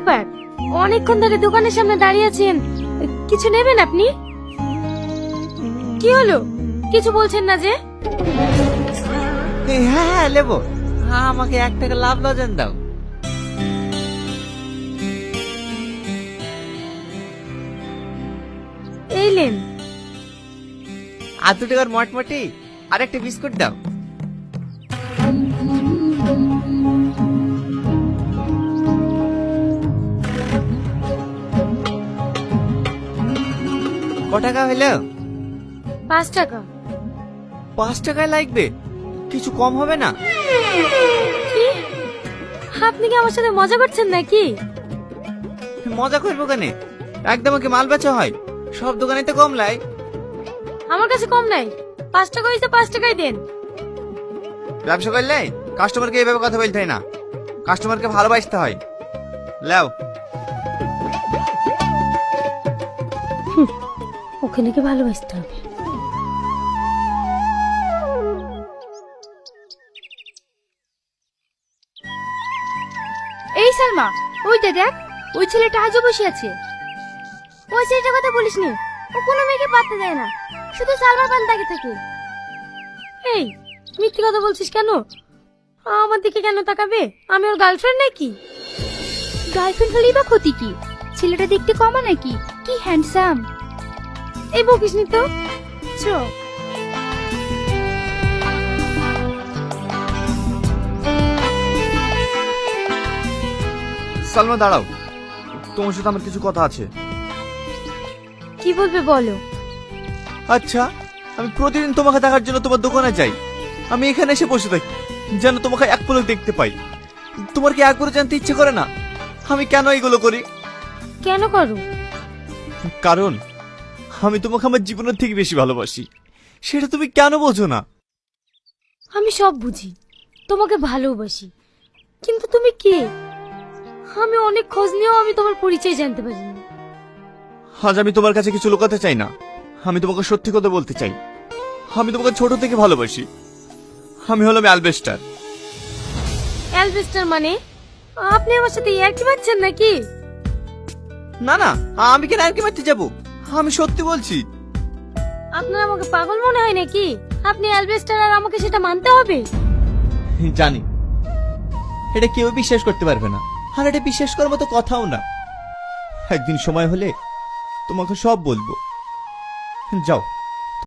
ব্যাপার? অনেকক্ষণ ধরে দোকানের সামনে দাঁড়িয়ে আছেন, কিছু নেবেন আপনি? কি হলো, কিছু বলছেন না যে? হ্যাঁ হ্যাঁ নেবো। আমাকে 1 টাকা লাভ লজেন দাও। এই লেন। আর 2 টাকার মটমটি আর একটা বিস্কুট দাও। ক টাকা হইলো? 5 টাকা। 5 টাকায় লাগবে, কিছু কম হবে না? কি, আপনি কি আমার সাথে মজা করছেন নাকি? মজা করবো কেন, একদম কি মাল বেচা হয়? সব দোকানে তো কম লাই। আমার কাছে কম নাই, 5 টাকা হইছে 5 টাকাই দেন। ব্যবসা করলে কাস্টমারকে এইভাবে কথা বলতে হয় না, কাস্টমারকে ভালোবাসতে হয়। লাও। ওকে নাকি ভালোবাসতে হবে। এই সালমা, ওইটা দেখ, ওই ছেলেটা আজও বসে আছে। ওই ছেলেটার কথা বলিস নি, ও কোনো মেয়েকে পাত্তা দেয় না, শুধু সালমার পান তাকে থাকে। এই মিথ্যে কথা বলছিস কেন? আমার দিকে কেন তাকাবে? আমি ওর গার্লফ্রেন্ড নাকি? গার্লফ্রেন্ড হলেই বা ক্ষতি কি? ছেলেটা দেখতে কমা নাকি? কি হ্যান্ডসাম। এই বকিস নি তো, চ। সালমা দাঁড়াও, তোমার সাথে আমার কিছু কথা আছে। কি বলবে বলো। আচ্ছা, আমি প্রতিদিন তোমাকে দেখার জন্য তোমার দোকানে যাই, আমি এখানে এসে বসে থাকি যেন তোমাকে এক পলক দেখতে পাই। তোমার কি একবারও জানতে ইচ্ছে করে না আমি কেন এগুলো করি? কেন করো? কারণ আমি তোমাকে আমার জীবনের থেকে বেশি ভালোবাসি, সেটা তুমি কেন বোঝো না? আমি সব বুঝি, তোমাকে ভালোবাসি, কিন্তু তুমি কে? আমি অনেক খোঁজ নিয়েও আমি তোমার পরিচয় জানতে পারিনি। আজ আমি তোমার কাছে কিছু লুকাতে চাই না, আমি তোমাকে সত্যি কথা বলতে চাই। আমি তোমাকে ছোট থেকে ভালোবাসি। আমি হলাম অ্যালবেস্টার। অ্যালবেস্টার মানে? আপনি আমার সাথে ইয়ার্কি মারছেন নাকি? না না, আমি কেন আর কি মারতে যাবো, আমি সত্যি বলছি। আপনার আমাকে পাগল মনে হয় নাকি? আপনি অ্যালবেস্টার আর আমাকে সেটা মানতে হবে? জানি এটা কেউ বিশ্বাস করতে পারবে না, আর এটা বিশ্বাস করার মতো কথাও না। একদিন সময় হলে তোমাকে সব বলবো। যাও।